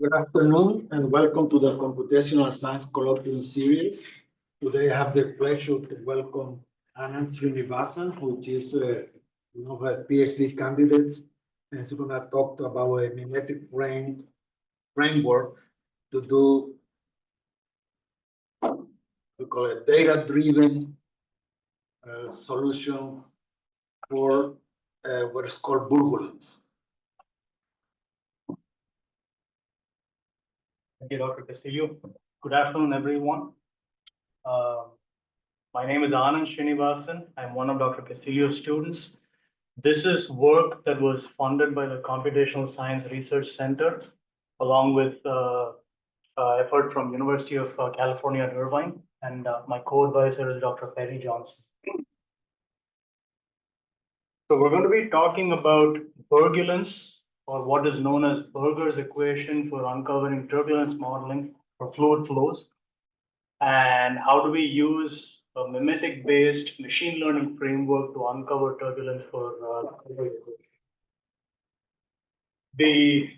Good afternoon and welcome to the Computational Science Colloquium series. Today I have the pleasure to welcome Anand Srinivasan, who is one of our PhD candidates, and he's going to talk about a mimetic framework to do, we call it data-driven solution for what is called Burgulence. Thank you, Dr. Castillo. Good afternoon, everyone. My name is Anand Srinivasan. I'm one of Dr. Castillo's students. This is work that was funded by the Computational Science Research Center, along with effort from University of California at Irvine, and my co-advisor is Dr. Perry Johnson. So we're going to be talking about Burgulence, or what is known as Burger's equation for uncovering turbulence modeling for fluid flows. And how do we use a mimetic-based machine learning framework to uncover turbulence for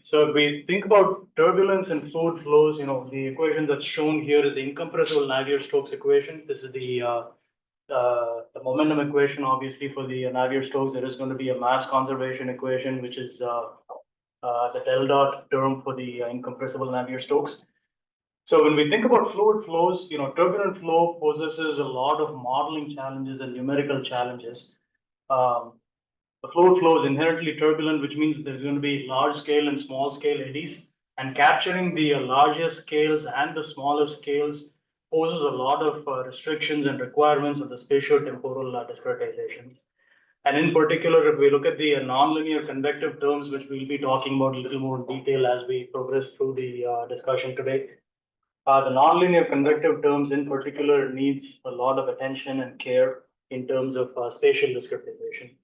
so if we think about turbulence and fluid flows, the equation that's shown here is the incompressible Navier-Stokes equation. This is the momentum equation, obviously, for the Navier-Stokes. There is going to be a mass conservation equation, which is the del dot term for the incompressible Navier-Stokes. So when we think about fluid flows, turbulent flow possesses a lot of modeling challenges and numerical challenges. The fluid flow is inherently turbulent, which means there's going to be large scale and small scale eddies, and capturing the largest scales and the smallest scales poses a lot of restrictions and requirements of the spatio-temporal discretizations. And in particular, if we look at the nonlinear convective terms, which we'll be talking about a little more in detail as we progress through the discussion today, the nonlinear convective terms in particular needs a lot of attention and care in terms of spatial discretization.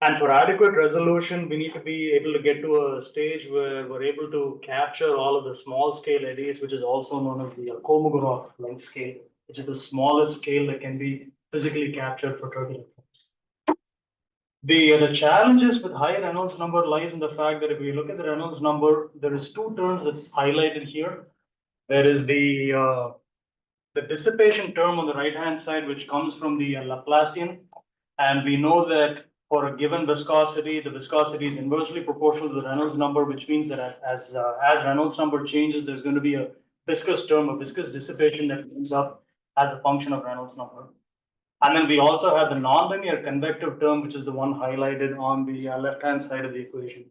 And for adequate resolution, we need to be able to get to a stage where we're able to capture all of the small scale eddies, which is also known as the Kolmogorov length scale, which is the smallest scale that can be physically captured for turbulent flows. The challenges with high Reynolds number lies in the fact that if we look at the Reynolds number, there is two terms that's highlighted here. There is the dissipation term on the right-hand side, which comes from the Laplacian. And we know that for a given viscosity, the viscosity is inversely proportional to the Reynolds number, which means that as Reynolds number changes, there's going to be a viscous term, a viscous dissipation that comes up as a function of Reynolds number. And then we also have the nonlinear convective term, which is the one highlighted on the left-hand side of the equation.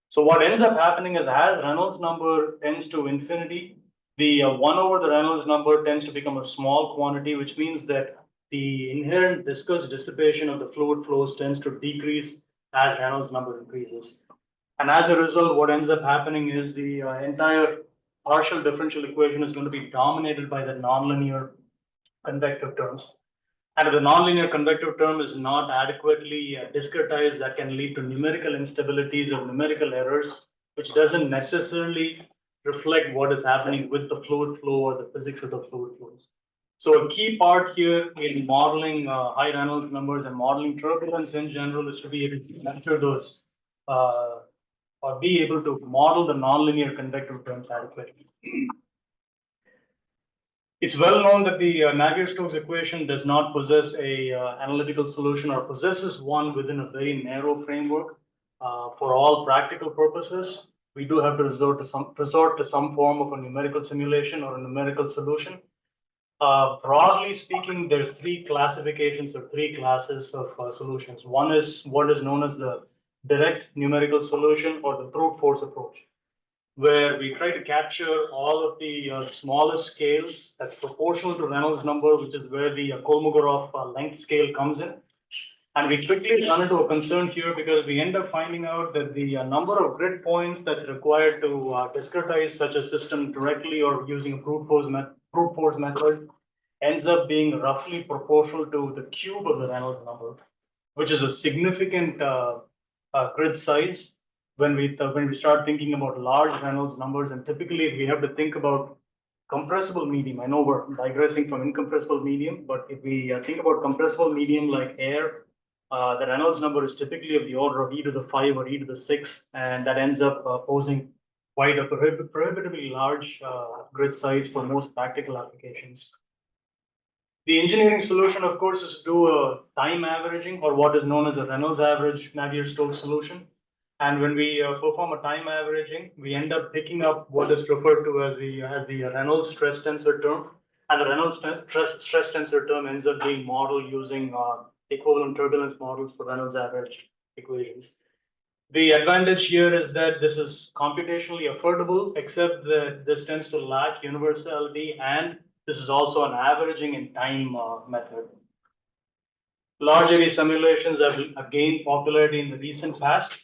So what ends up happening is as Reynolds number tends to infinity, the 1 over the Reynolds number tends to become a small quantity, which means that the inherent viscous dissipation of the fluid flows tends to decrease as Reynolds number increases. And as a result, what ends up happening is the entire partial differential equation is going to be dominated by the nonlinear convective terms. And if the nonlinear convective term is not adequately discretized, that can lead to numerical instabilities or numerical errors, which doesn't necessarily reflect what is happening with the fluid flow or the physics of the fluid flows. So a key part here in modeling high Reynolds numbers and modeling turbulence in general is to be able to capture those or be able to model the nonlinear convective terms adequately. It's well known that the Navier-Stokes equation does not possess a analytical solution, or possesses one within a very narrow framework. For all practical purposes, we do have to resort to some form of a numerical simulation or a numerical solution. Broadly speaking, there's three classifications or three classes of solutions. One is what is known as the direct numerical solution, or the brute force approach, where we try to capture all of the smallest scales that's proportional to Reynolds number, which is where the Kolmogorov length scale comes in. And we quickly run into a concern here because we end up finding out that the number of grid points that's required to discretize such a system directly or using a brute force method ends up being roughly proportional to the cube of the Reynolds number, which is a significant grid size when we start thinking about large Reynolds numbers. And typically we have to think about compressible medium. I know we're digressing from incompressible medium, but if we think about compressible medium like air The Reynolds number is typically of the order of e to the 5 or e to the 6, and that ends up posing quite a prohibitively large grid size for most practical applications. The engineering solution, of course, is to do a time averaging, or what is known as a Reynolds average Navier-Stokes solution. And when we perform a time averaging, we end up picking up what is referred to as the Reynolds stress tensor term. And the Reynolds stress tensor term ends up being modeled using equivalent turbulence models for Reynolds average equations. The advantage here is that this is computationally affordable, except that this tends to lack universality, and this is also an averaging in time method. Large area simulations have gained popularity in the recent past,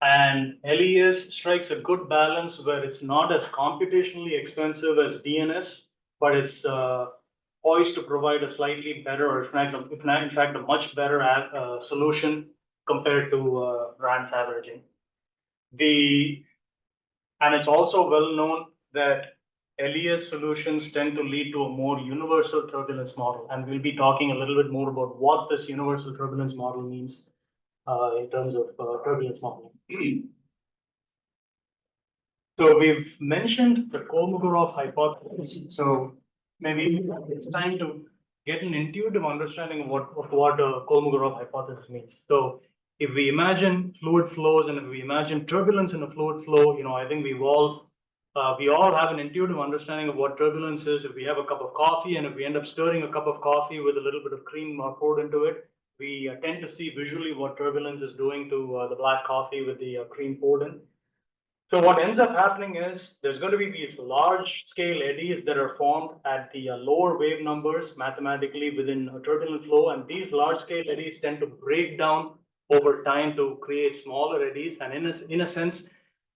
and LES strikes a good balance where it's not as computationally expensive as DNS, but it's poised to provide a slightly better, or in fact, a much better solution compared to RANS averaging. And it's also well known that LES solutions tend to lead to a more universal turbulence model. And we'll be talking a little bit more about what this universal turbulence model means in terms of turbulence modeling. So we've mentioned the Kolmogorov hypothesis. So maybe it's time to get an intuitive understanding of what a Kolmogorov hypothesis means. So if we imagine fluid flows and if we imagine turbulence in a fluid flow, I think we all have an intuitive understanding of what turbulence is. If we have a cup of coffee and if we end up stirring a cup of coffee with a little bit of cream poured into it, we tend to see visually what turbulence is doing to the black coffee with the cream poured in. So what ends up happening is there's going to be these large scale eddies that are formed at the lower wave numbers mathematically within a turbulent flow. And these large scale eddies tend to break down over time to create smaller eddies. And in a sense,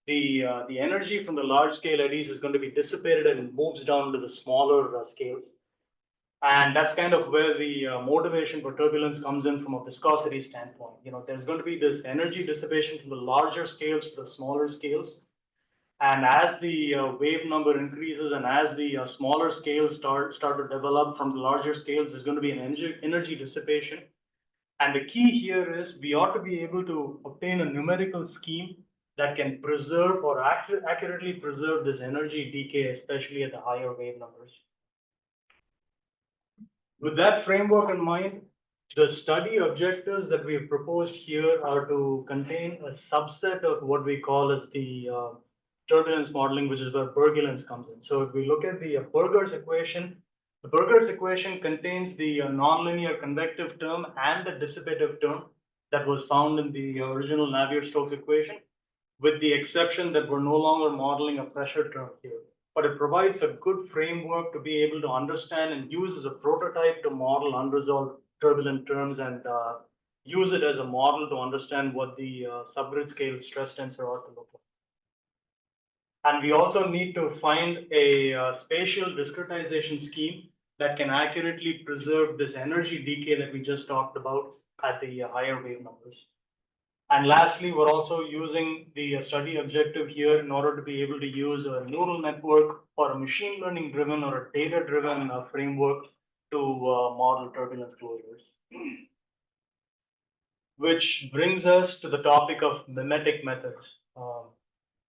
the energy from the large scale eddies is going to be dissipated and moves down to the smaller scales. And that's kind of where the motivation for turbulence comes in from a viscosity standpoint. There's going to be this energy dissipation from the larger scales to the smaller scales. And as the wave number increases and as the smaller scales start to develop from the larger scales, there's going to be an energy dissipation. And the key here is we ought to be able to obtain a numerical scheme that can preserve or accurately preserve this energy decay, especially at the higher wave numbers. With that framework in mind, the study objectives that we've proposed here are to contain a subset of what we call as the turbulence modeling, which is where Burgulence comes in. So if we look at the Burger's equation, the Burger's equation contains the nonlinear convective term and the dissipative term that was found in the original Navier-Stokes equation, with the exception that we're no longer modeling a pressure term here. But it provides a good framework to be able to understand and use as a prototype to model unresolved turbulent terms and use it as a model to understand what the subgrid scale stress tensor ought to look like. And we also need to find a spatial discretization scheme that can accurately preserve this energy decay that we just talked about at the higher wave numbers. And lastly, we're also using the study objective here in order to be able to use a neural network or a machine learning driven or a data driven framework to model turbulence closures. Which brings us to the topic of mimetic methods.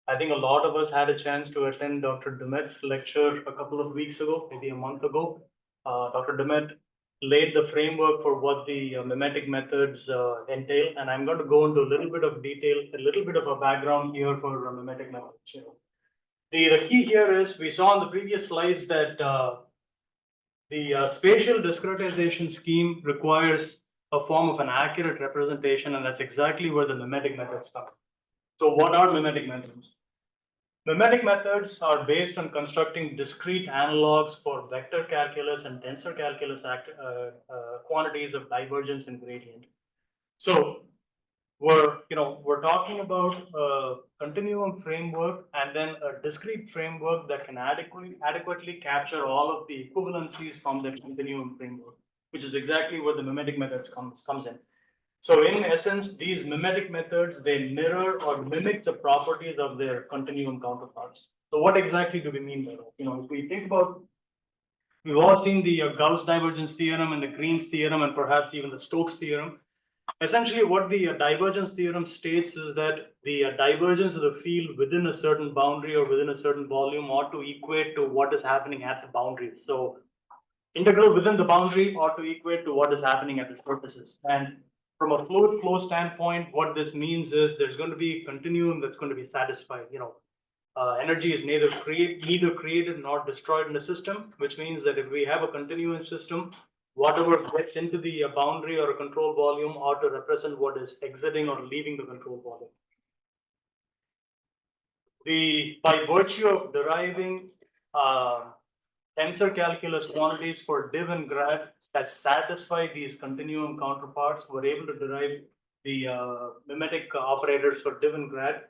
I think a lot of us had a chance to attend Dr. Dumet's lecture a couple of weeks ago, maybe a month ago. Dr. Dumet laid the framework for what the mimetic methods entail, and I'm going to go into a little bit of detail, a little bit of a background here for mimetic methods. The key here is we saw on the previous slides that the spatial discretization scheme requires a form of an accurate representation, and that's exactly where the mimetic methods come. So what are mimetic methods? Mimetic methods are based on constructing discrete analogs for vector calculus and tensor calculus quantities of divergence and gradient. So we're talking about a continuum framework and then a discrete framework that can adequately capture all of the equivalencies from the continuum framework, which is exactly where the mimetic methods comes in. So in essence, these mimetic methods, they mirror or mimic the properties of their continuum counterparts. So what exactly do we mean by that? If we think about, we've all seen the Gauss divergence theorem and the Green's theorem and perhaps even the Stokes theorem. Essentially, what the divergence theorem states is that the divergence of the field within a certain boundary or within a certain volume ought to equate to what is happening at the boundary. So integral within the boundary ought to equate to what is happening at the surfaces. And from a fluid flow standpoint, what this means is there's going to be a continuum that's going to be satisfied. Energy is neither created nor destroyed in the system, which means that if we have a continuous system, whatever gets into the boundary or a control volume ought to represent what is exiting or leaving the control volume. By virtue of deriving tensor calculus quantities for div and grad that satisfy these continuum counterparts, we're able to derive the mimetic operators for div and grad.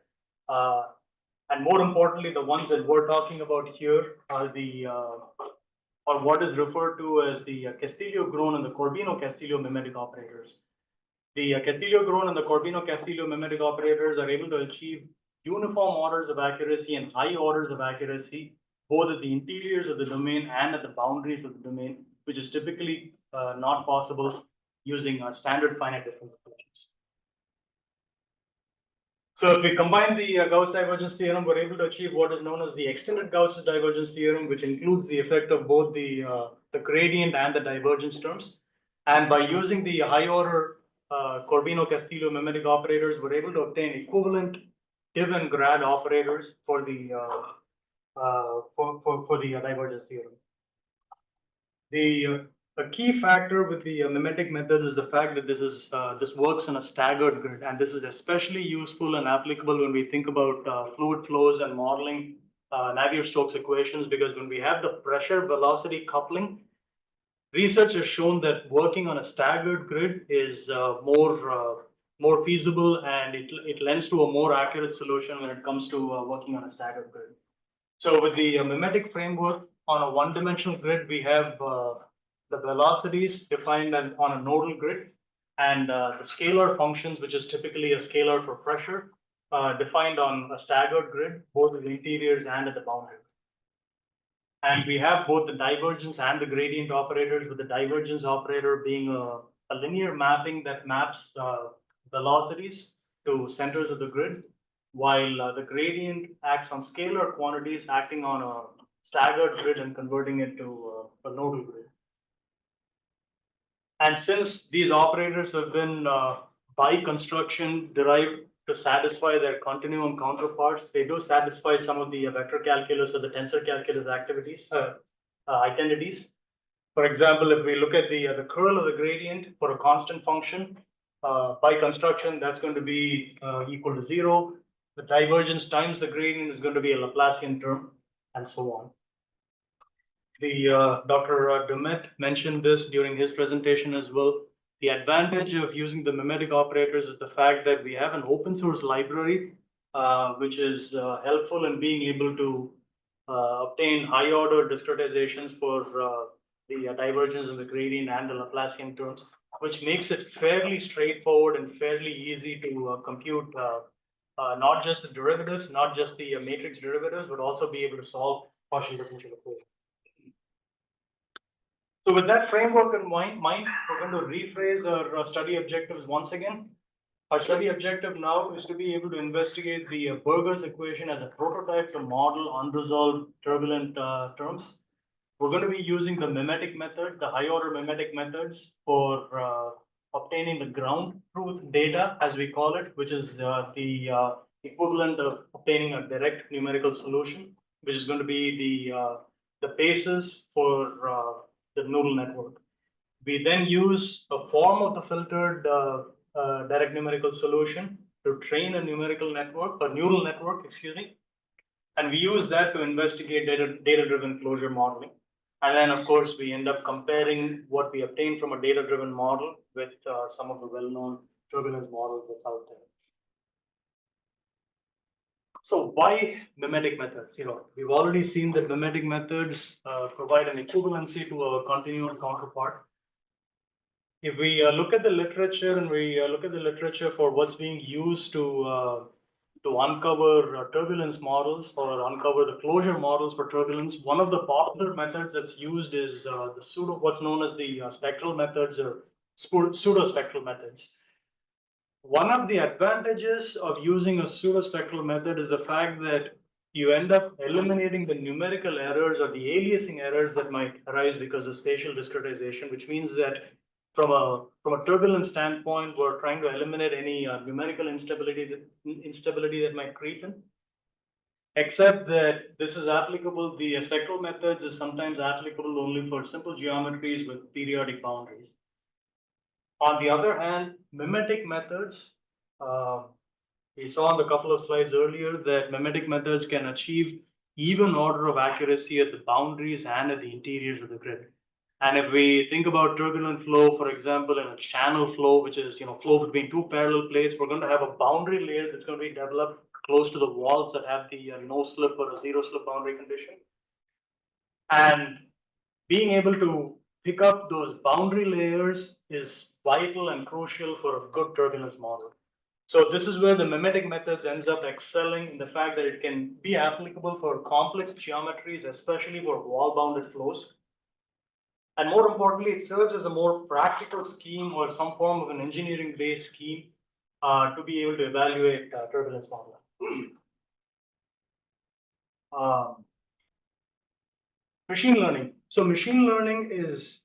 And more importantly, the ones that we're talking about here are or what is referred to as the Castillo-Grown and the Corbino-Castillo mimetic operators. The Castillo-Grown and the Corbino-Castillo mimetic operators are able to achieve uniform orders of accuracy and high orders of accuracy, both at the interiors of the domain and at the boundaries of the domain, which is typically not possible using standard finite difference equations. So if we combine the Gauss divergence theorem, we're able to achieve what is known as the extended Gauss divergence theorem, which includes the effect of both the gradient and the divergence terms. And by using the high order Corbino-Castillo mimetic operators, we're able to obtain equivalent div and grad operators for the divergence theorem. The key factor with the mimetic methods is the fact that this works in a staggered grid, and this is especially useful and applicable when we think about fluid flows and modeling Navier-Stokes equations, because when we have the pressure velocity coupling, research has shown that working on a staggered grid is more feasible, and it lends to a more accurate solution when it comes to working on a staggered grid. So with the mimetic framework on a one-dimensional grid, we have the velocities defined on a nodal grid, and the scalar functions, which is typically a scalar for pressure, defined on a staggered grid, both at the interiors and at the boundary. And we have both the divergence and the gradient operators, with the divergence operator being a linear mapping that maps velocities to centers of the grid, while the gradient acts on scalar quantities acting on a staggered grid and converting it to a nodal grid. And since these operators have been by construction derived to satisfy their continuum counterparts, they do satisfy some of the vector calculus or the tensor calculus identities. For example, if we look at the curl of the gradient for a constant function, by construction, that's going to be equal to 0. The divergence times the gradient is going to be a Laplacian term, and so on. Dr. Dumet mentioned this during his presentation as well. The advantage of using the mimetic operators is the fact that we have an open source library, which is helpful in being able to obtain high order discretizations for the divergence of the gradient and the Laplacian terms, which makes it fairly straightforward and fairly easy to compute not just the derivatives, not just the matrix derivatives, but also be able to solve partial differential equations. So with that framework in mind, we're going to rephrase our study objectives once again. Our study objective now is to be able to investigate the Burger's equation as a prototype to model unresolved turbulent terms. We're going to be using the mimetic method, the high order mimetic methods, for obtaining the ground truth data, as we call it, which is the equivalent of obtaining a direct numerical solution, which is going to be the basis for the nodal network. We then use a form of the filtered direct numerical solution to train a numerical network, a neural network, excuse me. And we use that to investigate data-driven closure modeling. And then, of course, we end up comparing what we obtain from a data-driven model with some of the well-known turbulence models that's out there. So why mimetic methods? We've already seen that mimetic methods provide an equivalency to a continuum counterpart. If we look at the literature and we look at the literature for what's being used to uncover turbulence models or uncover the closure models for turbulence, one of the popular methods that's used is what's known as the spectral methods or pseudo-spectral methods. One of the advantages of using a pseudospectral method is the fact that you end up eliminating the numerical errors or the aliasing errors that might arise because of spatial discretization, which means that from a turbulence standpoint, we're trying to eliminate any numerical instability that might creep in. Except that this is applicable, the spectral methods is sometimes applicable only for simple geometries with periodic boundaries. On the other hand, mimetic methods, we saw on the couple of slides earlier that mimetic methods can achieve even order of accuracy at the boundaries and at the interiors of the grid. And if we think about turbulent flow, for example, in a channel flow, which is flow between two parallel plates, we're going to have a boundary layer that's going to be developed close to the walls that have the no slip or a zero slip boundary condition. And being able to pick up those boundary layers is vital and crucial for a good turbulence model. So this is where the mimetic methods ends up excelling in the fact that it can be applicable for complex geometries, especially for wall-bounded flows. And more importantly, it serves as a more practical scheme or some form of an engineering-based scheme to be able to evaluate turbulence modeling. Machine learning. So machine learning is,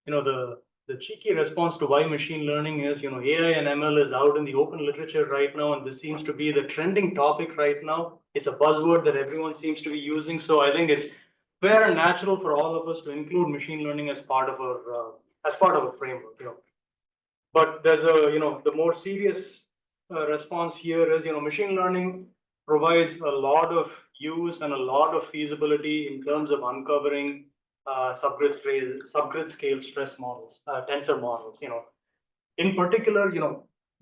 the cheeky response to why machine learning is, AI and ML is out in the open literature right now, and this seems to be the trending topic right now. It's a buzzword that everyone seems to be using. So I think it's fair and natural for all of us to include machine learning as part of our framework. But there's the more serious response here is, machine learning provides a lot of use and a lot of feasibility in terms of uncovering subgrid scale stress models, tensor models. In particular,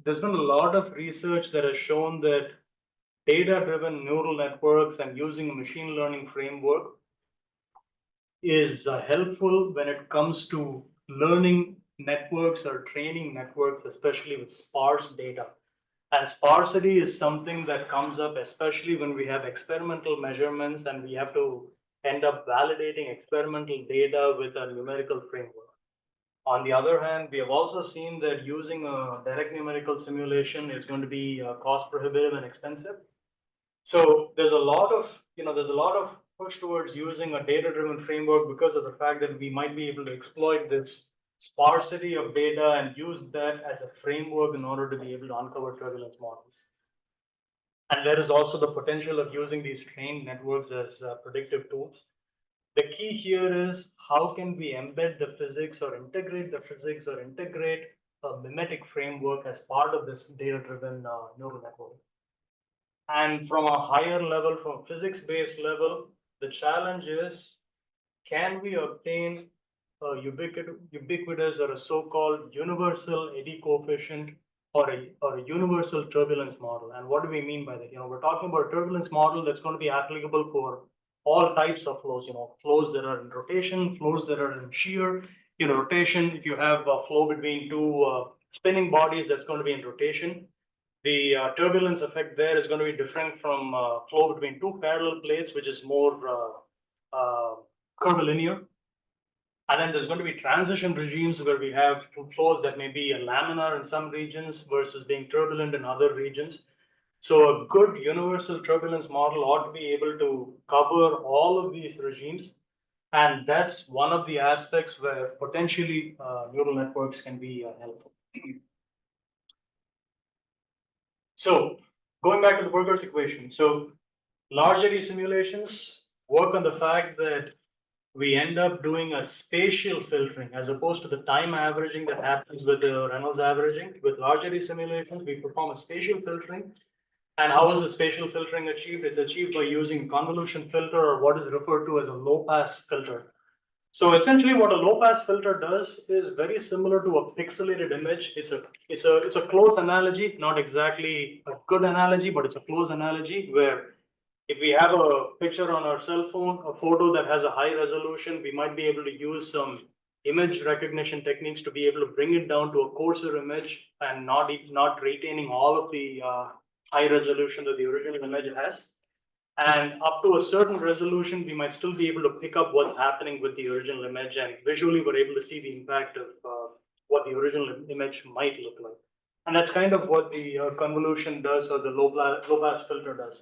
there's been a lot of research that has shown that data-driven neural networks and using a machine learning framework is helpful when it comes to learning networks or training networks, especially with sparse data. And sparsity is something that comes up, especially when we have experimental measurements and we have to end up validating experimental data with a numerical framework. On the other hand, we have also seen that using a direct numerical simulation is going to be cost prohibitive and expensive. So there's a lot of push towards using a data-driven framework because of the fact that we might be able to exploit this sparsity of data and use that as a framework in order to be able to uncover turbulence models. And there is also the potential of using these trained networks as predictive tools. The key here is how can we embed the physics or integrate the physics or integrate a mimetic framework as part of this data-driven neural network. And from a higher level, from a physics-based level, the challenge is, can we obtain a ubiquitous or a so-called universal eddy coefficient or a universal turbulence model? And what do we mean by that? We're talking about a turbulence model that's going to be applicable for all types of flows, flows that are in rotation, flows that are in shear. Rotation, if you have a flow between two spinning bodies, that's going to be in rotation. The turbulence effect there is going to be different from flow between two parallel plates, which is more curvilinear. And then there's going to be transition regimes where we have flows that may be laminar in some regions versus being turbulent in other regions. So a good universal turbulence model ought to be able to cover all of these regimes. And that's one of the aspects where potentially neural networks can be helpful. So going back to the Burgers equation. So large eddy simulations work on the fact that we end up doing a spatial filtering as opposed to the time averaging that happens with the Reynolds averaging. With large eddy simulations, we perform a spatial filtering. And how is the spatial filtering achieved? It's achieved by using convolution filter, or what is referred to as a low-pass filter. So essentially what a low-pass filter does is very similar to a pixelated image. It's a close analogy, not exactly a good analogy, but it's a close analogy where if we have a picture on our cell phone, a photo that has a high resolution, we might be able to use some image recognition techniques to be able to bring it down to a coarser image and not retaining all of the high resolution that the original image has. And up to a certain resolution, we might still be able to pick up what's happening with the original image, and visually we're able to see the impact of what the original image might look like. And that's kind of what the convolution does, or the low pass filter does.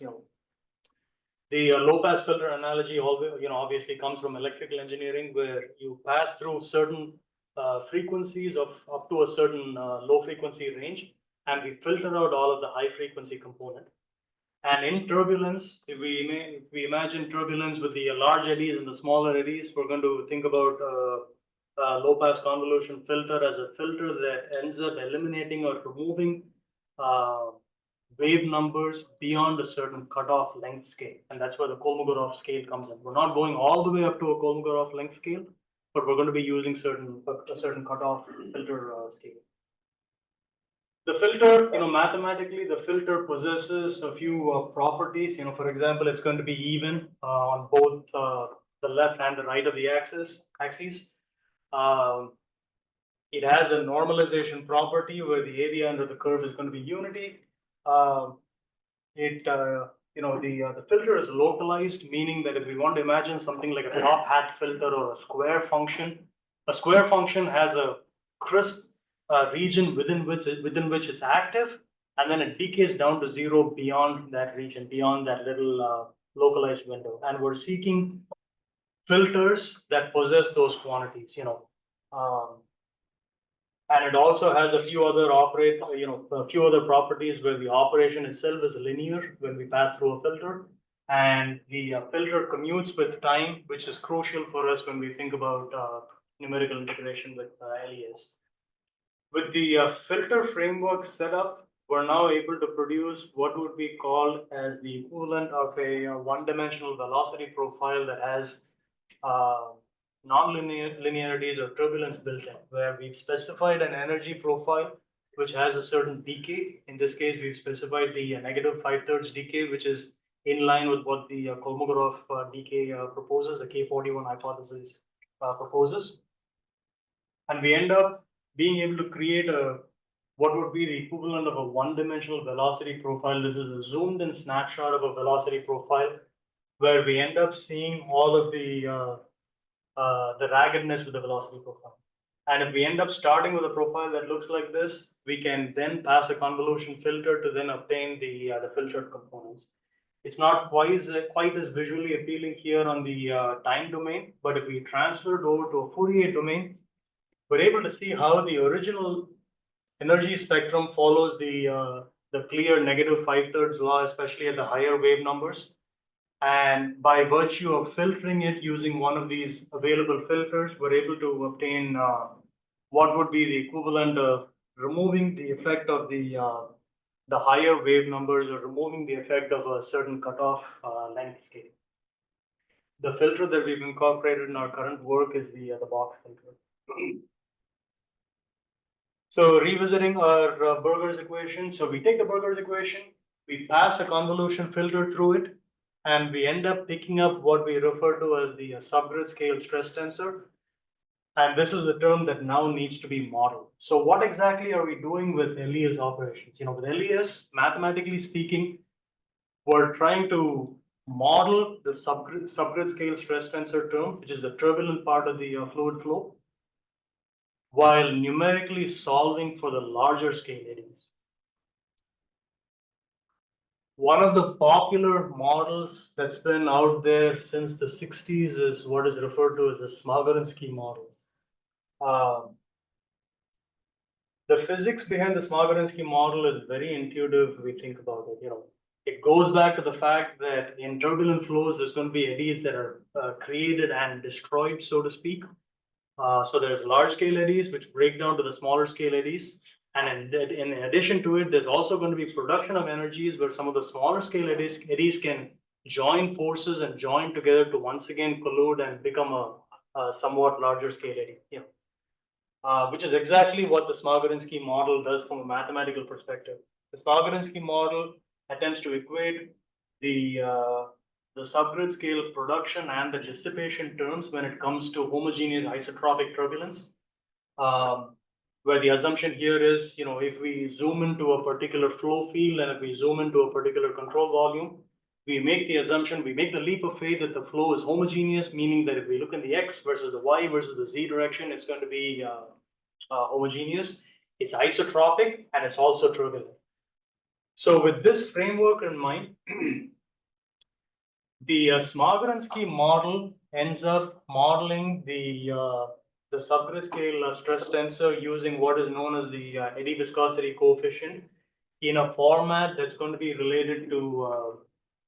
The low pass filter analogy always, obviously comes from electrical engineering, where you pass through certain frequencies of up to a certain low frequency range, and we filter out all of the high frequency component. And in turbulence, if we imagine turbulence with the large eddies and the smaller eddies, we're going to think about low pass convolution filter as a filter that ends up eliminating or removing uh, wave numbers beyond a certain cutoff length scale. And that's where the Kolmogorov scale comes in. We're not going all the way up to a Kolmogorov length scale, but we're going to be using a certain cutoff filter scale. The filter, mathematically, the filter possesses a few properties. For example, it's going to be even on both the left and the right of the axes. It has a normalization property where the area under the curve is going to be unity. The filter is localized, meaning that if we want to imagine something like a top hat filter or a square function has a crisp region within which it's active, and then it decays down to zero beyond that region, beyond that little localized window. And we're seeking filters that possess those quantities. And it also has a few other properties where the operation itself is linear when we pass through a filter, and the filter commutes with time, which is crucial for us when we think about numerical integration with LES. With the filter framework set up, we're now able to produce what would be called as the equivalent of a one-dimensional velocity profile that has non-linearities or turbulence built in, where we've specified an energy profile which has a certain decay. In this case, we've specified the negative 5/3 decay, which is in line with what the Kolmogorov decay proposes, the K41 hypothesis proposes. And we end up being able to create what would be the equivalent of a one-dimensional velocity profile. This is a zoomed-in snapshot of a velocity profile, where we end up seeing all of the raggedness with the velocity profile. And if we end up starting with a profile that looks like this, we can then pass a convolution filter to then obtain the filtered components. It's not quite as visually appealing here on the time domain, but if we transfer it over to a Fourier domain, we're able to see how the original energy spectrum follows the clear negative 5/3 law, especially at the higher wave numbers. And by virtue of filtering it using one of these available filters, we're able to obtain what would be the equivalent of removing the effect of the higher wave numbers, or removing the effect of a certain cutoff length scale. The filter that we've incorporated in our current work is the box filter. So revisiting our Burger's equation. So we take the Burger's equation, we pass a convolution filter through it, and we end up picking up what we refer to as the subgrid scale stress tensor. And this is the term that now needs to be modeled. So what exactly are we doing with LES operations? With LES, mathematically speaking, we're trying to model the subgrid scale stress tensor term, which is the turbulent part of the fluid flow, while numerically solving for the larger scale eddies. One of the popular models that's been out there since the 60s is what is referred to as the Smagorinsky model. The physics behind the Smagorinsky model is very intuitive if we think about it. It goes back to the fact that in turbulent flows, there's going to be eddies that are created and destroyed, so to speak. So there's large scale eddies which break down to the smaller scale eddies. And in addition to it, there's also going to be production of energies where some of the smaller scale eddies can join forces and join together to once again collude and become a somewhat larger scale eddy. Which is exactly what the Smagorinsky model does from a mathematical perspective. The Smagorinsky model attempts to equate the subgrid scale production and the dissipation terms when it comes to homogeneous isotropic turbulence, where the assumption here is, if we zoom into a particular flow field and if we zoom into a particular control volume, we make the leap of faith that the flow is homogeneous, meaning that if we look in the X versus the Y versus the Z direction, it's going to be homogeneous. it's isotropic, and it's also turbulent. So with this framework in mind, the Smagorinsky model ends up modeling the subgrid scale stress tensor using what is known as the eddy viscosity coefficient in a format that's going to be related to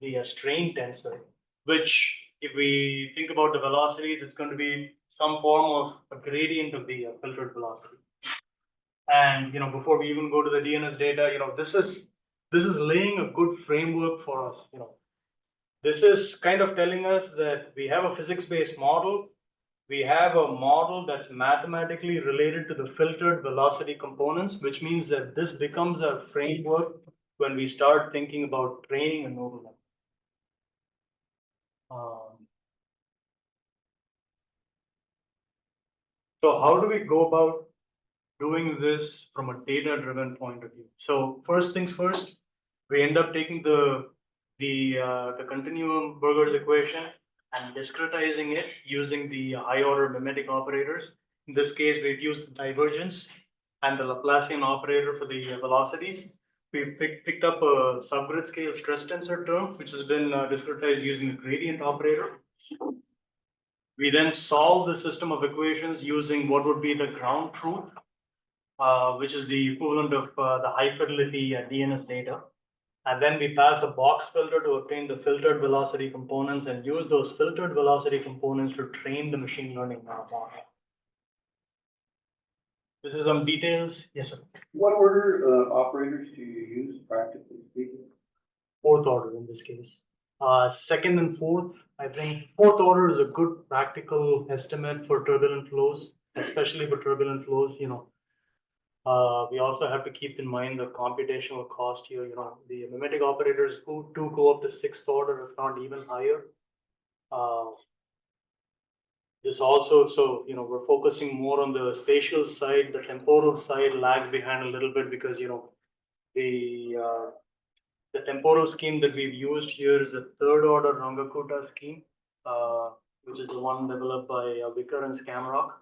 the strain tensor, which if we think about the velocities, it's going to be some form of a gradient of the filtered velocity. And before we even go to the DNS data, this is laying a good framework for us. This is kind of telling us that we have a physics-based model. We have a model that's mathematically related to the filtered velocity components, which means that this becomes a framework when we start thinking about training a neural network. So how do we go about doing this from a data-driven point of view? So first things first, we end up taking the continuum Burger's equation and discretizing it using the high-order mimetic operators. In this case, we've used the divergence and the Laplacian operator for the velocities. We've picked up a subgrid scale stress tensor term, which has been discretized using the gradient operator. We then solve the system of equations using what would be the ground truth, which is the equivalent of the high fidelity DNS data. And then we pass a box filter to obtain the filtered velocity components and use those filtered velocity components to train the machine learning model. This is some details. Yes, sir. What order operators do you use, practically speaking? Fourth order in this case. Second and fourth, I think fourth order is a good practical estimate for turbulent flows, especially for turbulent flows. We also have to keep in mind the computational cost here. The mimetic operators do go up to sixth order, if not even higher. This also, so we're focusing more on the spatial side. The temporal side lags behind a little bit because the temporal scheme that we've used here is the third order Rangakuta scheme, which is the one developed by Vickar and Scamrock.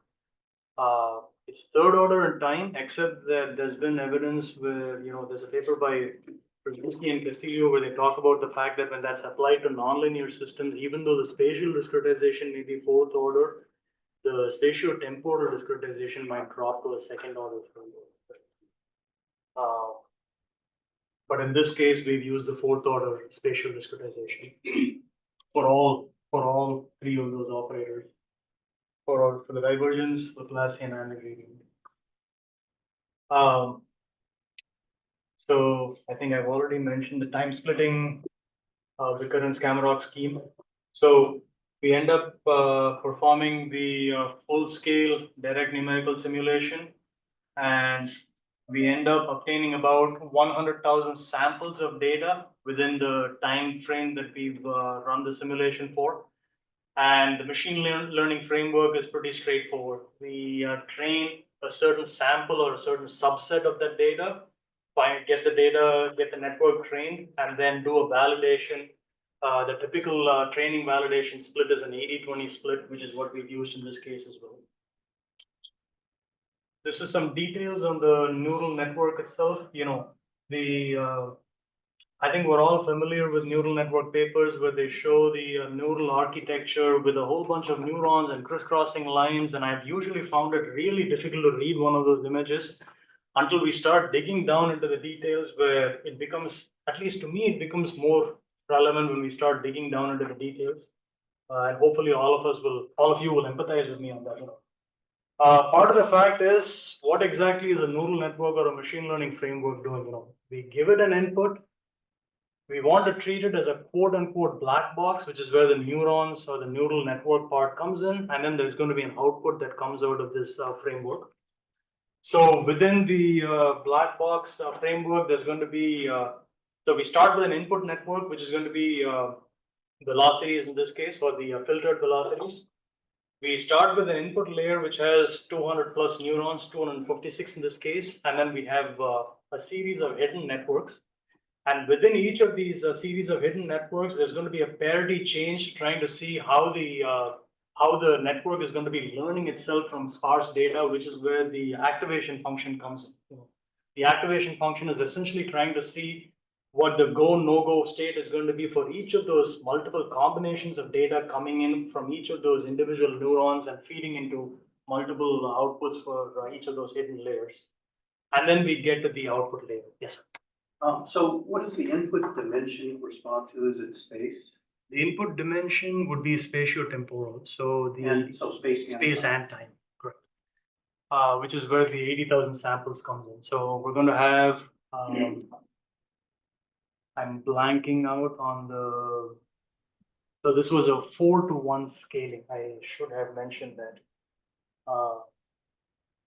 It's third order in time, except that there's been evidence where, there's a paper by Burgulence and Castillo where they talk about the fact that when that's applied to nonlinear systems, even though the spatial discretization may be fourth order, the spatio-temporal discretization might drop to a second order framework. But in this case, we've used the fourth order spatial discretization for all three of those operators. For the divergence, Laplacian, and the gradient. So I think I've already mentioned the time splitting Vickar and Scamrock scheme. So we end up performing the full scale direct numerical simulation, and we end up obtaining about 100,000 samples of data within the time frame that we've run the simulation for. And the machine learning framework is pretty straightforward. We train a certain sample or a certain subset of that data, get the data, get the network trained, and then do a validation. The typical training validation split is an 80-20 split, which is what we've used in this case as well. This is some details on the neural network itself. I think we're all familiar with neural network papers where they show the neural architecture with a whole bunch of neurons and crisscrossing lines. And I've usually found it really difficult to read one of those images until we start digging down into the details, where it becomes, at least to me, it becomes more relevant when we start digging down into the details. And hopefully all of you will empathize with me on that. Part of the fact is, what exactly is a neural network or a machine learning framework doing? We give it an input. We want to treat it as a quote unquote black box, which is where the neurons or the neural network part comes in. And then there's going to be an output that comes out of this framework. So within the black box framework, there's going to be, so we start with an input network, which is going to be velocities in this case, or the filtered velocities. We start with an input layer, which has 200 plus neurons, 256 in this case. And then we have a series of hidden networks. And within each of these series of hidden networks, there's going to be a parity change trying to see how the how the network is going to be learning itself from sparse data, which is where the activation function comes in. The activation function is essentially trying to see what the go, no-go state is going to be for each of those multiple combinations of data coming in from each of those individual neurons and feeding into multiple outputs for each of those hidden layers. And then we get to the output layer. Yes, sir. So what does the input dimension correspond to? Is it space? The input dimension would be spatiotemporal. So the And so space and time, correct. Which is where the 80,000 samples comes in. So we're going to have, I'm blanking out on the, so this was a 4:1 scaling. I should have mentioned that.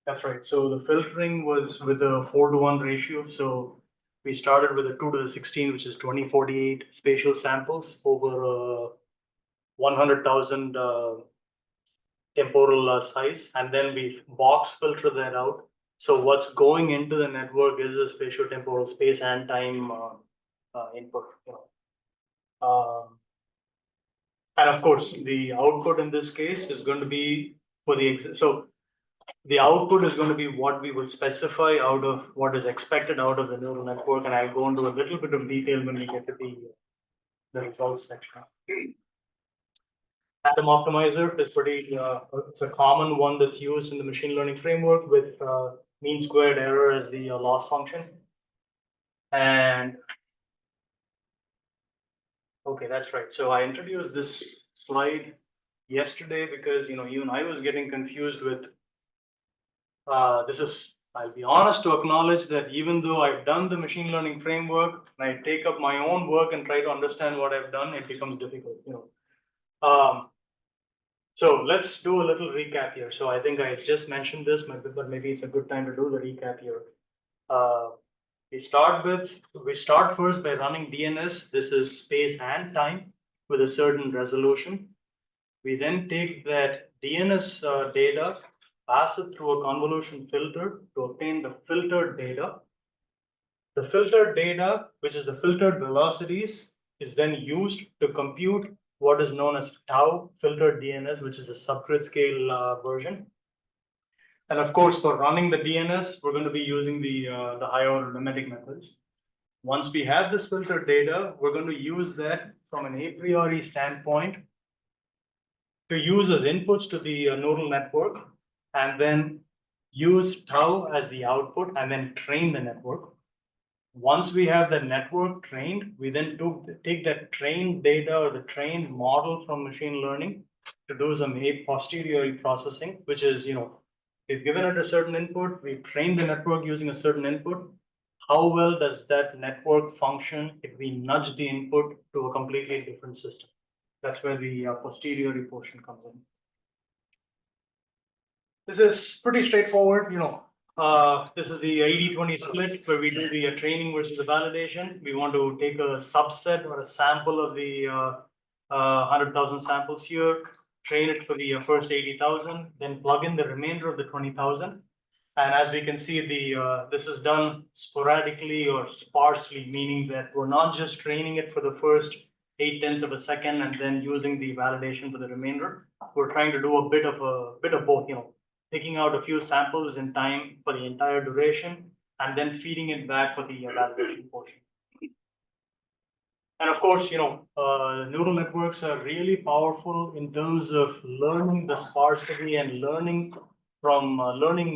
That's right. So the filtering was with a 4:1 ratio. So we started with a 2⁻16, which is 2048 spatial samples over 100,000 temporal size, and then we box filter that out. So what's going into the network is a spatiotemporal space and time input. And of course, the output in this case is going to be for the so the output is going to be what we will specify out of what is expected out of the neural network, and I'll go into a little bit of detail when we get to the results section. Atom optimizer is pretty, it's a common one that's used in the machine learning framework with mean squared error as the loss function. And okay, that's right. So I introduced this slide yesterday because, even I was getting confused with this is, I'll be honest to acknowledge that even though I've done the machine learning framework and I take up my own work and try to understand what I've done, it becomes difficult, So let's do a little recap here. So I think I just mentioned this, but maybe it's a good time to do the recap here. We start first by running DNS. This is space and time with a certain resolution. We then take that DNS data, pass it through a convolution filter to obtain the filtered data. The filtered data, which is the filtered velocities, is then used to compute what is known as tau filtered DNS, which is a subgrid scale version. And of course, for running the DNS, we're going to be using the higher order mimetic methods. Once we have this filtered data, we're going to use that from an a priori standpoint to use as inputs to the neural network, and then use tau as the output and then train the network. Once we have the network trained, we then take that trained data or the trained model from machine learning to do some a posteriori processing, which is, we've given it a certain input, we've trained the network using a certain input. How well does that network function if we nudge the input to a completely different system? That's where the posteriori portion comes in. This is pretty straightforward, this is the 80-20 split where we do the training versus the validation. We want to take a subset or a sample of the 100,000 samples here, train it for the first 80,000, then plug in the remainder of the 20,000. And as we can see, this is done sporadically or sparsely, meaning that we're not just training it for the first 0.8 of a second and then using the validation for the remainder. We're trying to do a bit of both, taking out a few samples in time for the entire duration, and then feeding it back for the validation portion. And of course, neural networks are really powerful in terms of learning the sparsity and learning from learning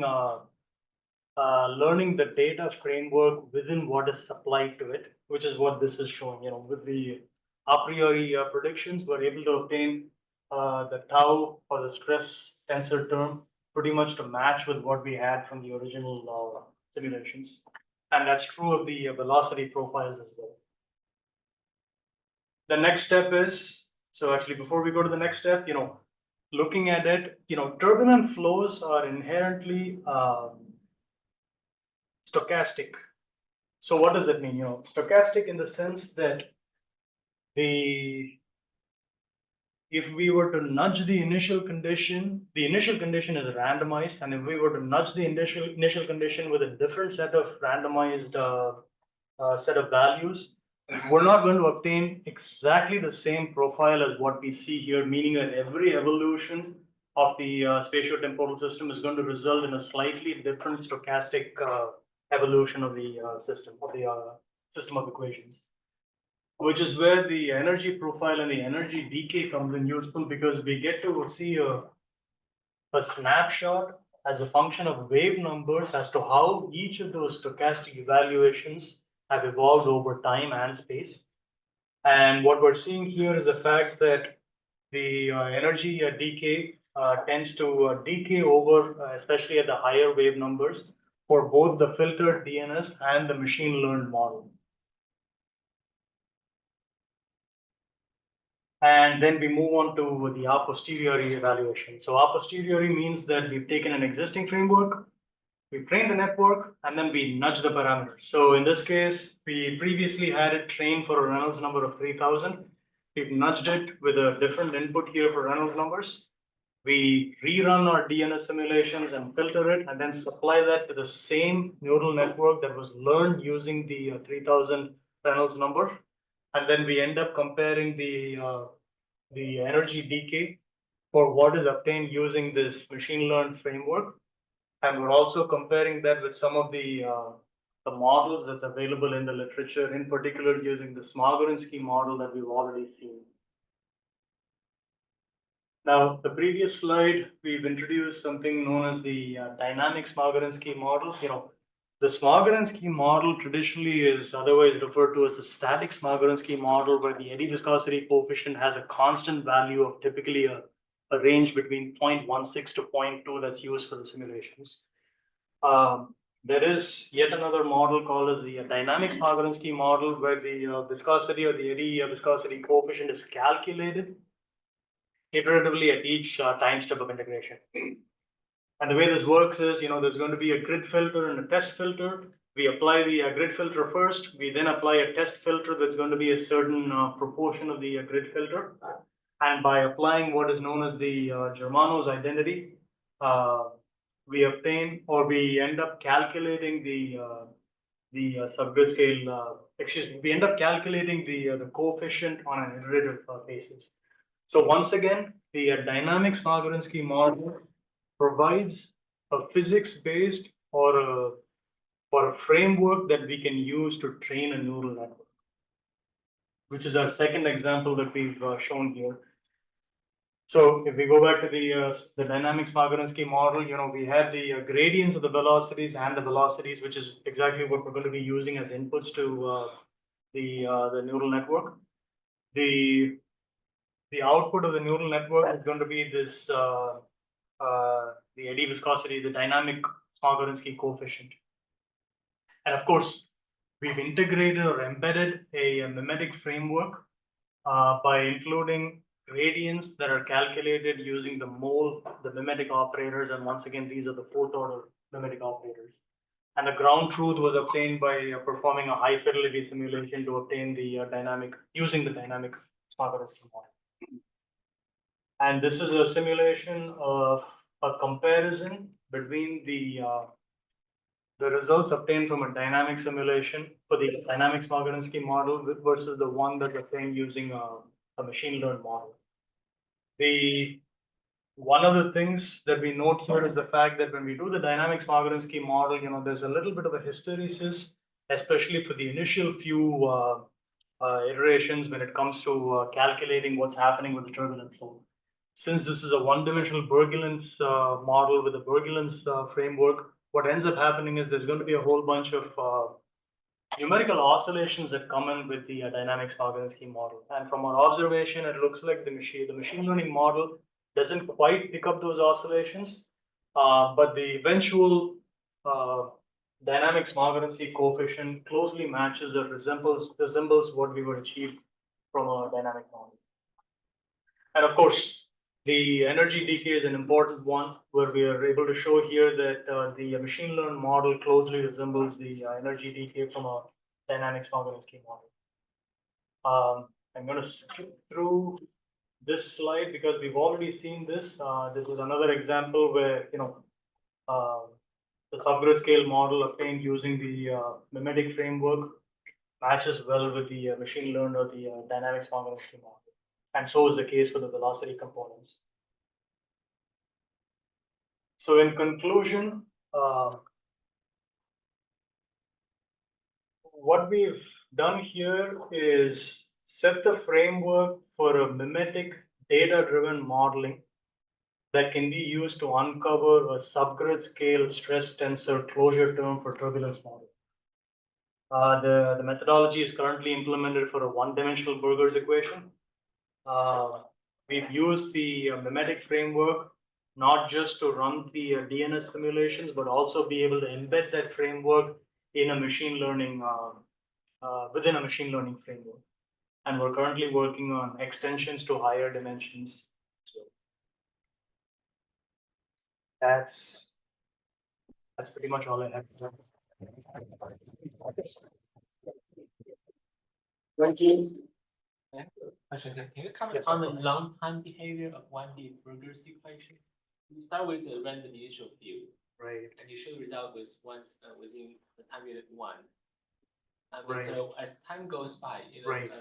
the data framework within what is supplied to it, which is what this is showing. With the a priori predictions, we're able to obtain the tau or the stress tensor term pretty much to match with what we had from the original simulations. And that's true of the velocity profiles as well. The next step is, so actually before we go to the next step, looking at it, turbulent flows are inherently stochastic. So what does that mean? Stochastic in the sense that if we were to nudge the initial condition is randomized, and if we were to nudge the initial condition with a different set of randomized set of values, we're not going to obtain exactly the same profile as what we see here, meaning that every evolution of the spatiotemporal system is going to result in a slightly different stochastic evolution of the system of equations, which is where the energy profile and the energy decay comes in useful, because we get to see a snapshot as a function of wave numbers as to how each of those stochastic evaluations have evolved over time and space. And what we're seeing here is the fact that the energy decay tends to decay over, especially at the higher wave numbers, for both the filtered DNS and the machine learned model. And then we move on to the a posteriori evaluation. So a posteriori means that we've taken an existing framework, we train the network, and then we nudge the parameters. So in this case, we previously had it trained for a Reynolds number of 3000. We've nudged it with a different input here for Reynolds numbers. We rerun our DNS simulations and filter it, and then supply that to the same neural network that was learned using the 3000 Reynolds number. And then we end up comparing the energy decay for what is obtained using this machine learned framework. And we're also comparing that with some of the models that's available in the literature, in particular using the Smagorinsky model that we've already seen. Now, the previous slide, we've introduced something known as the dynamic Smagorinsky model. The Smagorinsky model traditionally is otherwise referred to as the static Smagorinsky model, where the eddy viscosity coefficient has a constant value of typically a range between 0.16 to 0.2 that's used for the simulations. There is yet another model called as the dynamic Smagorinsky model, where the viscosity or the eddy viscosity coefficient is calculated iteratively at each time step of integration. And the way this works is, there's going to be a grid filter and a test filter. We apply the grid filter first. We then apply a test filter that's going to be a certain proportion of the grid filter. And by applying what is known as the Germano's identity, we obtain, or we end up calculating the subgrid scale. We end up calculating the coefficient on an iterative basis. So once again, the dynamic Smagorinsky model provides a physics-based or a framework that we can use to train a neural network, which is our second example that we've shown here. So if we go back to the dynamic Smagorinsky model, we have the gradients of the velocities and the velocities, which is exactly what we're going to be using as inputs to the neural network. The output of the neural network is going to be this the eddy viscosity, the dynamic Smagorinsky coefficient. And of course, we've integrated or embedded a mimetic framework by including gradients that are calculated using the mole, the mimetic operators. And once again, these are the fourth order mimetic operators. And the ground truth was obtained by performing a high fidelity simulation to obtain the using the dynamic Smagorinsky model. And this is a simulation of a comparison between the results obtained from a dynamic simulation for the dynamic Smagorinsky model versus the one that obtained using a machine learned model. One of the things that we note here is the fact that when we do the dynamic Smagorinsky model, there's a little bit of a hysteresis, especially for the initial few iterations when it comes to calculating what's happening with the turbulent flow. Since this is a one-dimensional Burgulence model with a Burgulence framework, what ends up happening is there's going to be a whole bunch of numerical oscillations that come in with the dynamic Smagorinsky model. And from our observation, it looks like the machine learning model doesn't quite pick up those oscillations, but the eventual dynamic Smagorinsky coefficient closely matches or resembles what we would achieve from a dynamic model. And of course, the energy decay is an important one, where we are able to show here that the machine learned model closely resembles the energy decay from a dynamic Smagorinsky model. I'm going to skip through this slide because we've already seen this. This is another example where the subgrid scale model obtained using the mimetic framework matches well with the machine learned or the dynamics Burgulence model. And so is the case for the velocity components. So in conclusion, what we've done here is set the framework for a mimetic data-driven modeling that can be used to uncover a subgrid scale stress tensor closure term for turbulence model. The methodology is currently implemented for a one-dimensional Burgers equation. We've used the mimetic framework not just to run the DNS simulations, but also be able to embed that framework in a machine learning within a machine learning framework. And we're currently working on extensions to higher dimensions. So that's pretty much all I have to say. Thank you. Question, can you comment on the long time behavior of 1D Burgers equation? You start with a random initial field, Right. and you show the result with within the time unit 1. And Right. so as time goes by, Right.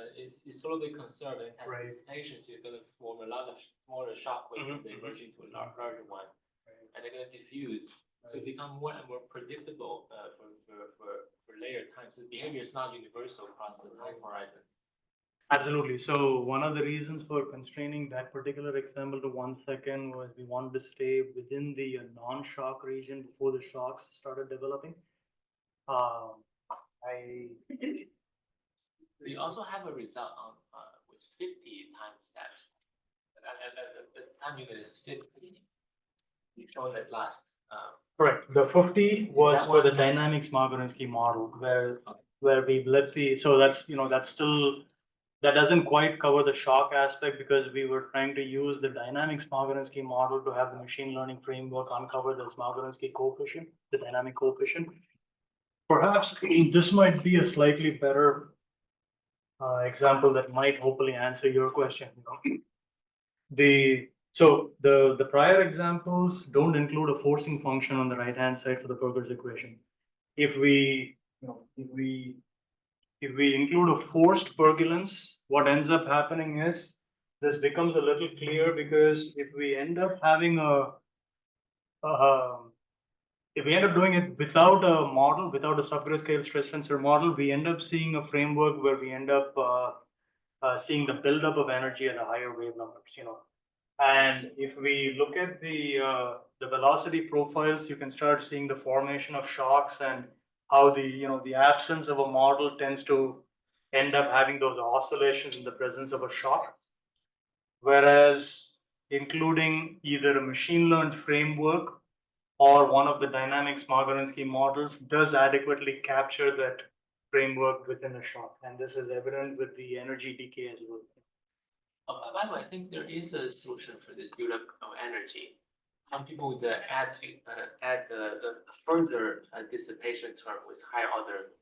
it's slowly conserved and has Right. dissipations. You're going to form a lot of smaller shock waves. Mhm, They merge into a larger one, and they're going to diffuse. So it become more and more predictable for later time. So the behavior is not universal across the time horizon. Absolutely. So one of the reasons for constraining that particular example to 1 second was we wanted to stay within the non-shock region before the shocks started developing. We also have a result on with 50 times that. The time unit is 50. You show that last. Correct. The 50 was that for the one? dynamics Burgulence model where we let the, so that's, that's still, that doesn't quite cover the shock aspect because we were trying to use the dynamics Burgulence model to have the machine learning framework uncover this Burgulence coefficient, the dynamic coefficient. Perhaps this might be a slightly better example that might hopefully answer your question. So the prior examples don't include a forcing function on the right-hand side for the Burgers equation. If we include a forced Burgulence, what ends up happening is this becomes a little clear because if we end up having if we end up doing it without a model, without a subgrid scale stress tensor model, we end up seeing a framework where we end up seeing the buildup of energy at a higher wave numbers, And if we look at the velocity profiles, you can start seeing the formation of shocks and how the absence of a model tends to end up having those oscillations in the presence of a shock. Whereas including either a machine learned framework or one of the dynamics Burgulence models does adequately capture that framework within a shock. And this is evident with the energy decay as well. By the way, I think there is a solution for this buildup of energy. Some people would add the further dissipation term with higher order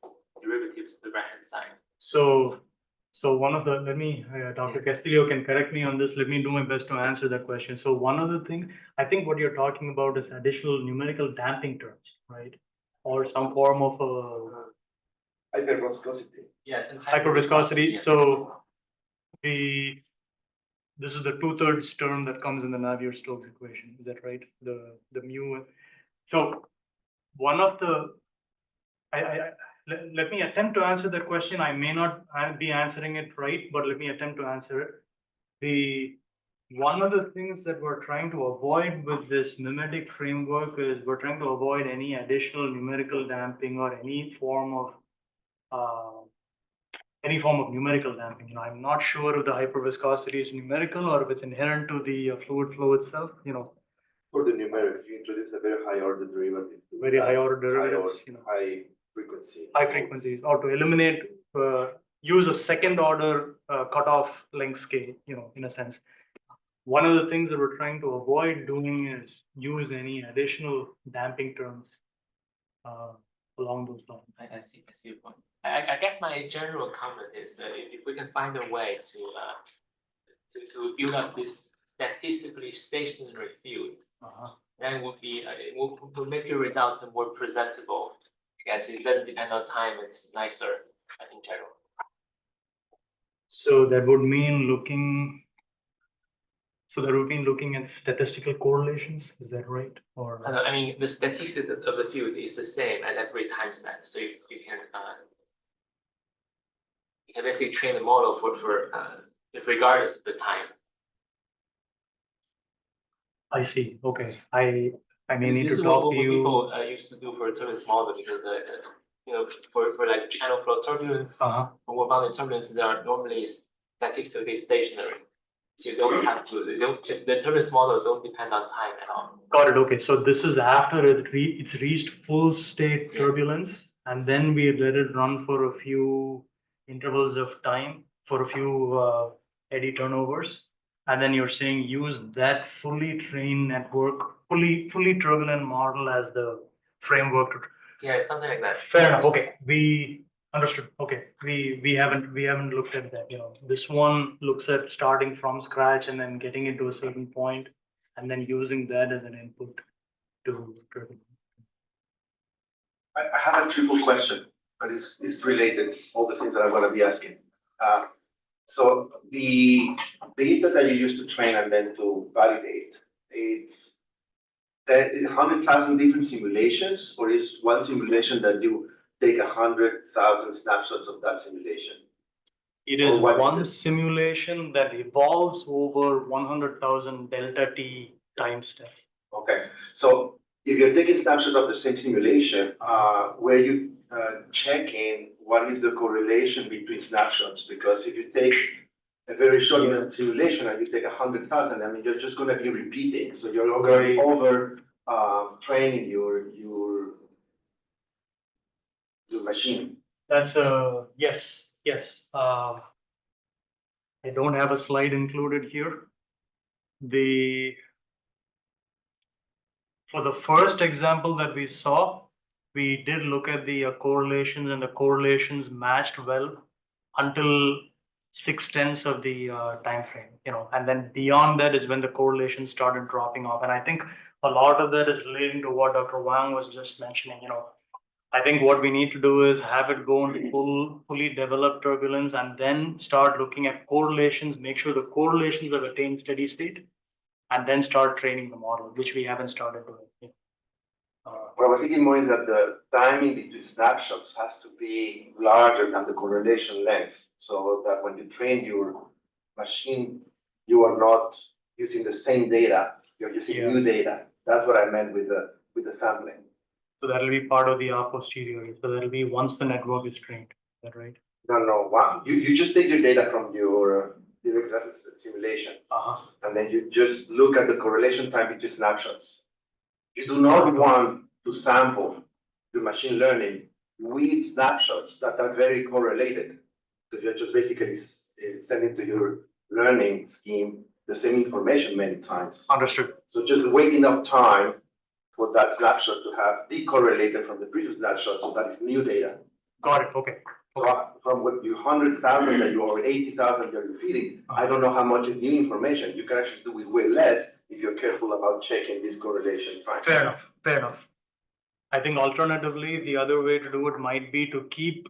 derivatives to the right-hand side. So one of the, Dr. Castillo can correct me on this. Let me do my best to answer that question. So one of the things, I think what you're talking about is additional numerical damping terms, right? Or some form of hyperviscosity. Yes, hyperviscosity. Yes. So this is the 2/3 term that comes in the Navier-Stokes equation. Is that right? The mu. So one of the, let me attempt to answer that question. I may not be answering it right, but let me attempt to answer it. One of the things that we're trying to avoid with this mimetic framework is we're trying to avoid any additional numerical damping or any form of numerical damping. I'm not sure if the hyperviscosity is numerical or if it's inherent to the fluid flow itself. For the numerics, you introduce a very high order derivative. Very high order derivatives. High frequency. High frequencies, or to eliminate, use a second order cutoff length scale. In a sense. One of the things that we're trying to avoid doing is use any additional damping terms along those lines. I see your point. I guess my general comment is that if we can find a way to build up this statistically stationary field, then it will make your result more presentable. I guess it doesn't depend on time; it's nicer. in general. So that would mean looking. So that would mean looking at statistical correlations. Is that right? Or I mean, the statistics of the field is the same at every time step, so you can basically train the model for regardless of the time. I see. Okay. I may need This to is what talk to you. people used to do for turbulence model because for like channel flow turbulence, Uh-huh. for boundary turbulence, they are normally statistically stationary. So you don't have to, the turbulence model don't depend on time at all. Got it. Okay. So this is after it's reached full state Yeah. turbulence, and then we let it run for a few intervals of time, for a few eddy turnovers. And then you're saying use that fully trained network, fully turbulent model as the framework to. Yeah, something like that. Fair enough. Okay, we understood. Okay, we haven't looked at that. This one looks at starting from scratch and then getting it to a certain point, and then using that as an input to. I have a triple question, but it's related, all the things that I'm gonna be asking. So the data that you use to train and then to validate, it's that 100,000 different simulations, or is one simulation that you take 100,000 snapshots of that simulation? It is Or what is one it? simulation that evolves over 100,000 delta t time step. Okay, so if you're taking snapshots of the same simulation, where you checking what is the correlation between snapshots? Because if you take a very short simulation and you take 100,000, I mean, you're just gonna be repeating, so you're already over training your machine. That's yes. I don't have a slide included here. For the first example that we saw, we did look at the correlations, and the correlations matched well until 6/10 of the time frame, and then beyond that is when the correlations started dropping off. And I think a lot of that is relating to what Dr. Wang was just mentioning. I think what we need to do is have it go into fully developed turbulence and then start looking at correlations, make sure the correlations have attained steady state, and then start training the model, which we haven't started doing. What I was thinking more is that the timing between snapshots has to be larger than the correlation length, so that when you train your machine, you are not using the same data, you're using new data. That's what I meant with the sampling. So that'll be part of the a posteriori. So that'll be once the network is trained. Is that right? No. Wow. You just take your data from your simulation, and then you just look at the correlation time between snapshots. You do not want to sample your machine learning with snapshots that are very correlated, because you're just basically sending to your learning scheme the same information many times. Understood. So just wait enough time for that snapshot to have decorrelated from the previous snapshot, so that is new data. Got it. Okay. So from what you 100,000 that you or 80,000 that you're feeding, I don't know how much is new information. You can actually do with way less if you're careful about checking this correlation. Fair enough. I think alternatively, the other way to do it might be to keep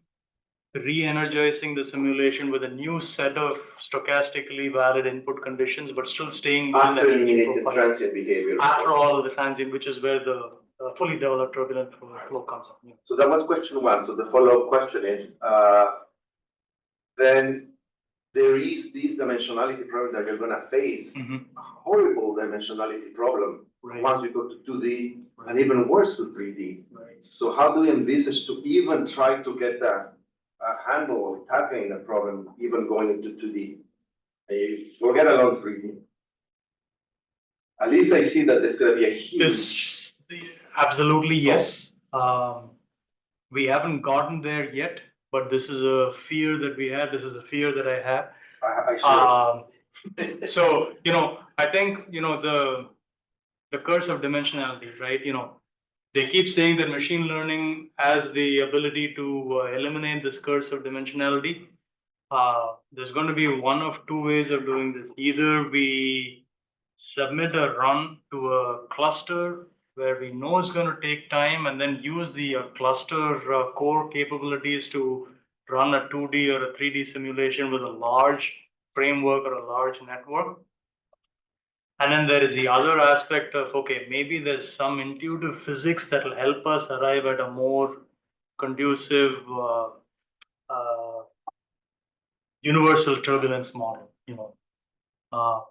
re-energizing the simulation with a new set of stochastically valid input conditions, but still staying within after the energy eliminating profile. transient behavior. After all of the transient, which is where the fully developed turbulent flow comes in. So that was question one. So the follow-up question is, then there is this dimensionality problem that you're gonna face, a horrible dimensionality problem once we go to 2D and even worse to 3D. So how do we envisage to even try to get a handle of tackling the problem, even going into 2D? Forget about 3D. At least I see that there's gonna be a huge. Absolutely, yes. We haven't gotten there yet, but this is a fear that we have. This is a fear that I have. So, I think, the curse of dimensionality, right? They keep saying that machine learning has the ability to eliminate this curse of dimensionality. There's going to be one of two ways of doing this. Either we submit a run to a cluster where we know it's going to take time, and then use the cluster core capabilities to run a 2D or a 3D simulation with a large framework or a large network. And then there is the other aspect of, okay, maybe there's some intuitive physics that will help us arrive at a more conducive universal turbulence model,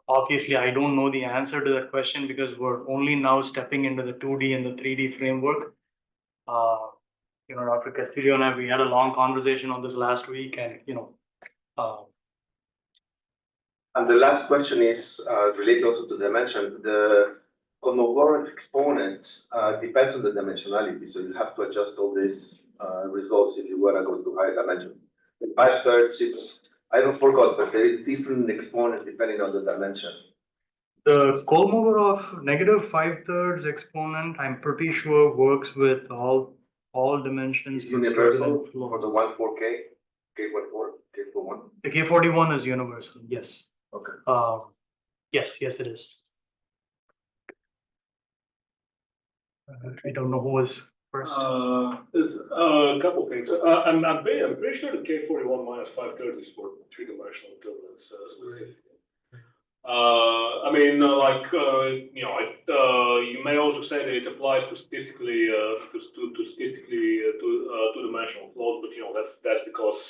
Obviously, I don't know the answer to that question because we're only now stepping into the 2D and the 3D framework. Dr. Castillo and I, we had a long conversation on this last week, and And the last question is related also to dimension. The Kolmogorov exponent depends on the dimensionality, so you have to adjust all these results if you want to go to higher dimension. In 5/3, I don't forgot, but there is different exponents depending on the dimension. The Kolmogorov negative 5/3 exponent, I'm pretty sure works with all dimensions. It's universal for the 1,4K, K14, K41. The K41 is universal, yes. Okay. Yes, it is. I don't know who was first. There's a couple of things. I'm pretty sure the K41 minus 5/3 is for three-dimensional turbulence. You may also say that it applies to statistically two-dimensional flows, but that's because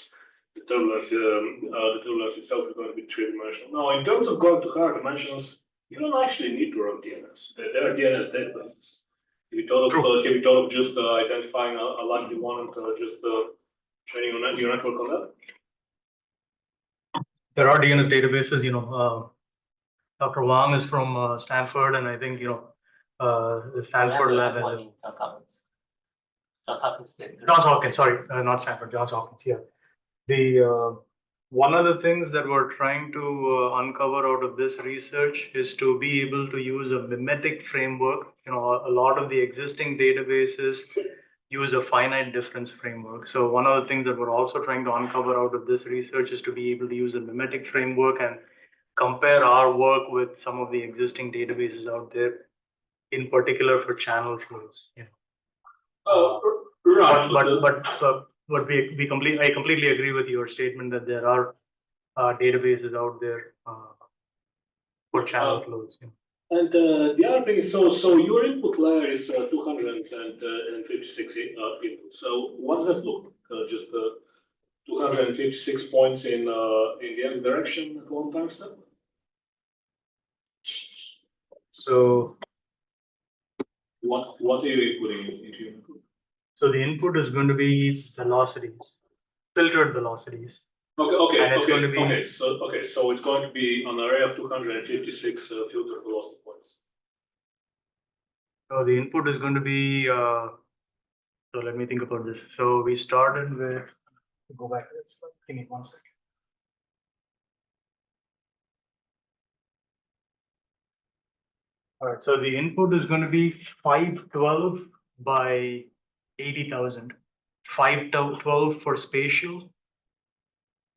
the turbulence itself is going to be three-dimensional. Now, in terms of going to higher dimensions, you don't actually need to run DNS. There are DNS databases. If you thought of just identifying a likely one and just training your network on that. There are DNS databases, Dr. Wang is from Stanford, and I think, the Stanford lab. Johns Hopkins, sorry, not Stanford, Johns Hopkins, yeah. The one of the things that we're trying to uncover out of this research is to be able to use a mimetic framework. A lot of the existing databases use a finite difference framework. So one of the things that we're also trying to uncover out of this research is to be able to use a mimetic framework and compare our work with some of the existing databases out there, in particular for channel flows. Right. But I completely agree with your statement that there are databases out there for channel flows. And the other thing is, so your input layer is 256 input. So what does that look like? Just 256 points in the x direction at one time step? So what are you inputting into your input? So the input is going to be velocities, filtered velocities. Okay. And it's going to be So it's going to be an array of 256 filtered velocity points. So the input is going to be. So let me think about this. So we started with. Go back. Give me 1 second. All right. So the input is going to be 512 by 80,000. 512 for spatial.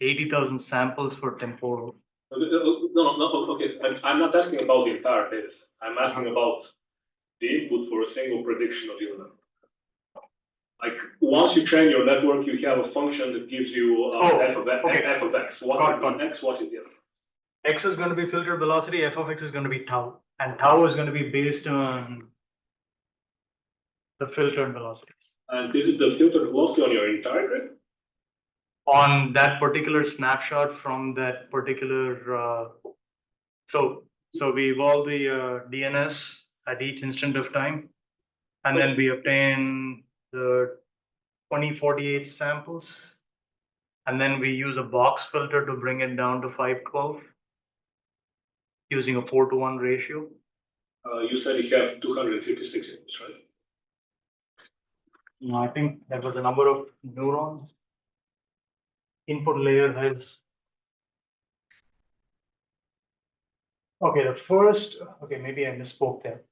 80,000 samples for temporal. No. Okay. I'm not asking about the entire data. I'm asking about the input for a single prediction of your network. Like once you train your network, you have a function that gives you f of x. What is x? What is the other? X is going to be filtered velocity. F of x is going to be tau, and tau is going to be based on the filtered velocities. And is it the filtered velocity on your entire grid? On that particular snapshot from that particular. So we evolve the DNS at each instant of time, and then we obtain the 2048 samples, and then we use a box filter to bring it down to 512 using a 4:1 ratio. You said you have 256 inputs, right? No, I think that was the number of neurons. Input layer has. Okay, maybe I misspoke there.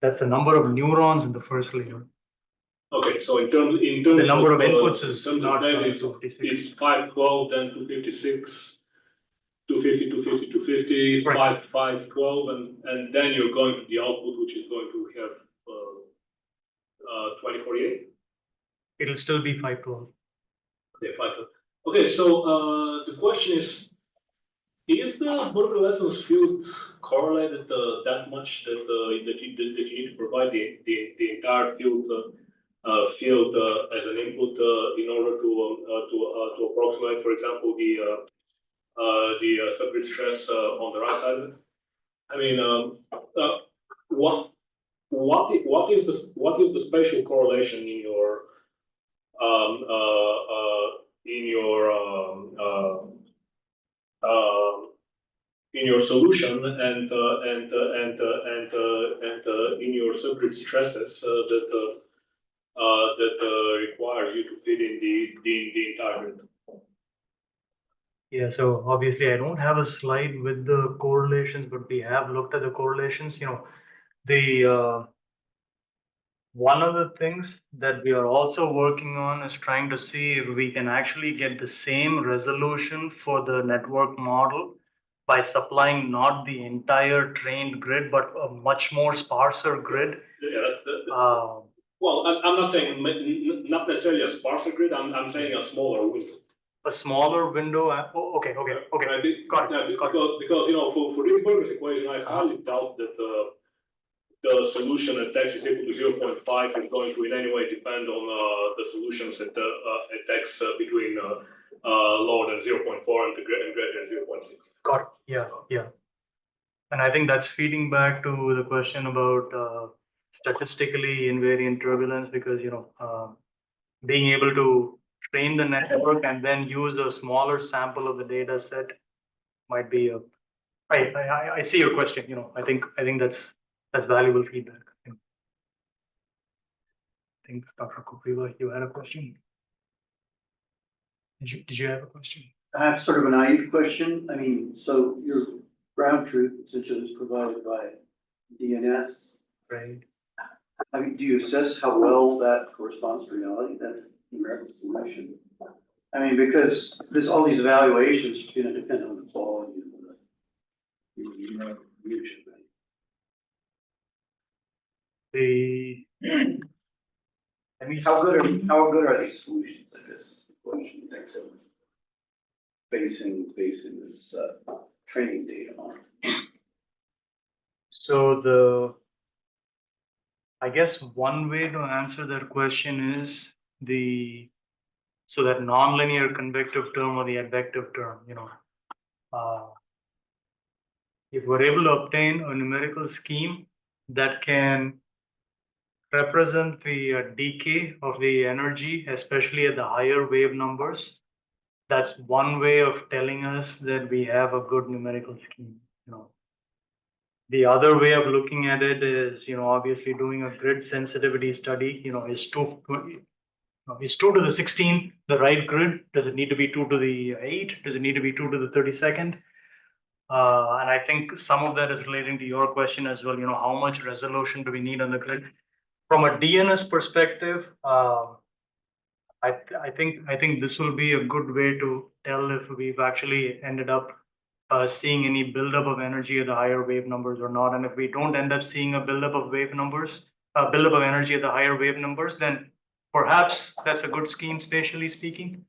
That's the number of neurons in the first layer. Okay, so in terms the number of inputs is not not it's 512, then 256, 250, 250, 250, right. 512, and then you're going to the output, which is going to have 2048. It'll still be 512. Okay, fine. Okay, so the question is the Burgulence field correlated that much that that you need to provide the entire field as an input in order to approximate, for example, the subgrid stress on the right side of it? I mean, what is the spatial correlation in your um, uh, uh, in your um, uh, um, in your solution and in your subgrid stresses that requires you to fit in the entire grid. Yeah, so obviously I don't have a slide with the correlations, but we have looked at the correlations. The one of the things that we are also working on is trying to see if we can actually get the same resolution for the network model by supplying not the entire trained grid, but a much more sparser grid. Yeah, well, I'm not saying not necessarily a sparser grid. I'm saying a smaller window. A smaller window. Okay. Right, Got it. because for the Burgers equation, I highly doubt that the solution at x is equal to 0.5 is going to in any way depend on the solutions at x between lower than 0.4 and greater than 0.6. Got it. Yeah. And I think that's feeding back to the question about statistically invariant turbulence, because being able to train the network and then use a smaller sample of the data set might be a. I see your question. I think that's valuable feedback. I think Dr. Kupriva, you had a question. Did you have a question? I have sort of a naive question. I mean, so your ground truth essentially is provided by DNS. Right. I mean, do you assess how well that corresponds to reality? That's numerical simulation. I mean, because there's all these evaluations going to depend on the quality of the numerical simulation. Let me How good are these solutions? I guess is the question. Thanks. Basing this training data on. So I guess one way to answer that question is that nonlinear convective term or the advective term. If we're able to obtain a numerical scheme that can represent the decay of the energy, especially at the higher wave numbers, that's one way of telling us that we have a good numerical scheme. The other way of looking at it is, obviously doing a grid sensitivity study. Is 2 to the 16 the right grid? Does it need to be 2 to the 8? Does it need to be 2 to the 32nd? And I think some of that is relating to your question as well. How much resolution do we need on the grid? From a DNS perspective, I think this will be a good way to tell if we've actually ended up seeing any buildup of energy at the higher wave numbers or not. And if we don't end up seeing a buildup of buildup of energy at the higher wave numbers, then perhaps that's a good scheme, spatially speaking.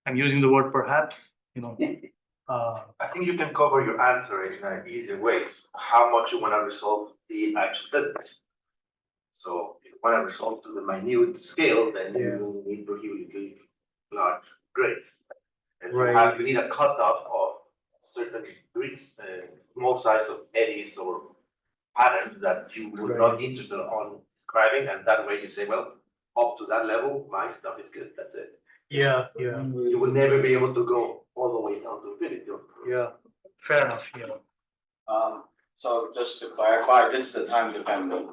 I'm using the word perhaps. I think you can cover your answer in easier ways. How much you want to resolve the actual physics. So if you want to resolve to the minute scale, then you need prohibitively large grids. And you need a cutoff of certain grids, small size of eddies or patterns that you would not be interested on describing, and that way you say, well, up to that level, my stuff is good. That's it. Yeah. You will never be able to go all the way down to infinity. Yeah, fair enough. So just to clarify, this is a time dependent.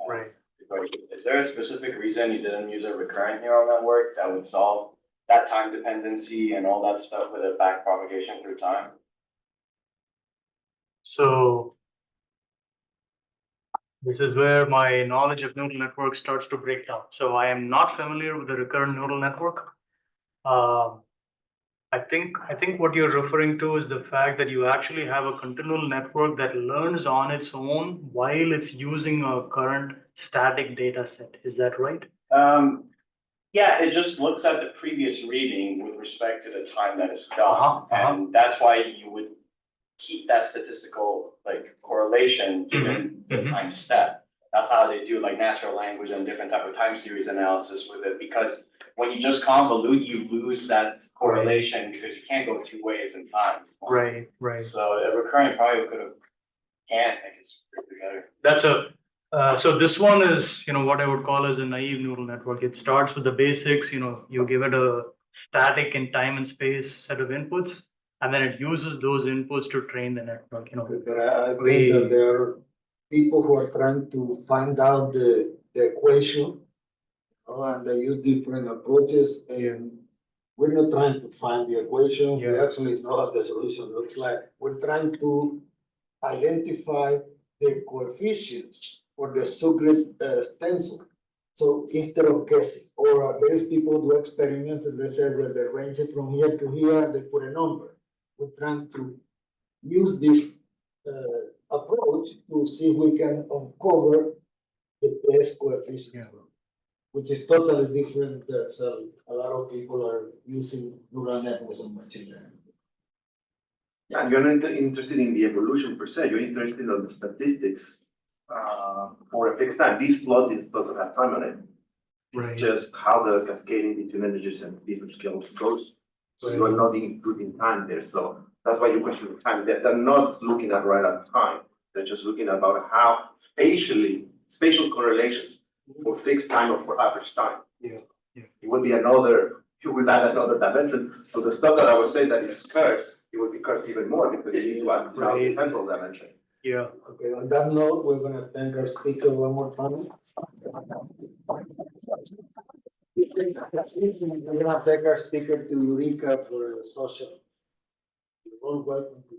Right. Is there a specific reason you didn't use a recurrent neural network that would solve that time dependency and all that stuff with a back propagation through time? So this is where my knowledge of neural networks starts to break down. So I am not familiar with the recurrent neural network. I think what you're referring to is the fact that you actually have a continual network that learns on its own while it's using a current static data set. Is that right? Yeah, it just looks at the previous reading with respect to the time that it's done. Uh-huh. And that's why you would keep that statistical like correlation given the mhm. time step. That's how they do like natural language and different type of time series analysis with it, because when you just convolute, you lose that correlation because you can't go two ways in time. Right, right. So a recurrent probably could have, I think it's pretty better. That's so this one is, what I would call as a naive neural network. It starts with the basics, you give it a static in time and space set of inputs, and then it uses those inputs to train the network, But I think that there are people who are trying to find out the equation, and they use different approaches, and we're not trying to find the equation. We Yeah. actually know what the solution looks like. We're trying to identify the coefficients for the subgrid stencil. So instead of guessing, or there's people who do experiments and they say, well, the range is from here to here, they put a number. We're trying to use this approach to see if we can uncover the best coefficients. Yeah. Which is totally different. So a lot of people are using neural networks and machine learning. Yeah, you're not interested in the evolution per se, you're interested in the statistics for a fixed time. This plot doesn't have time on it. Right. It's just how the cascading between energies and different scales goes. So you are not including time there, so that's why you question the time. They're not looking at right at time, they're just looking about how spatial correlations for fixed time or for average time. Yeah, yeah. It would be you will add another dimension. So the stuff that I was saying that is cursed, it would be cursed even more because you need to add now the temporal dimension. Yeah. Okay, on that note, we're gonna thank our speaker one more time. We're gonna thank our speaker to Eureka for social. You're all welcome to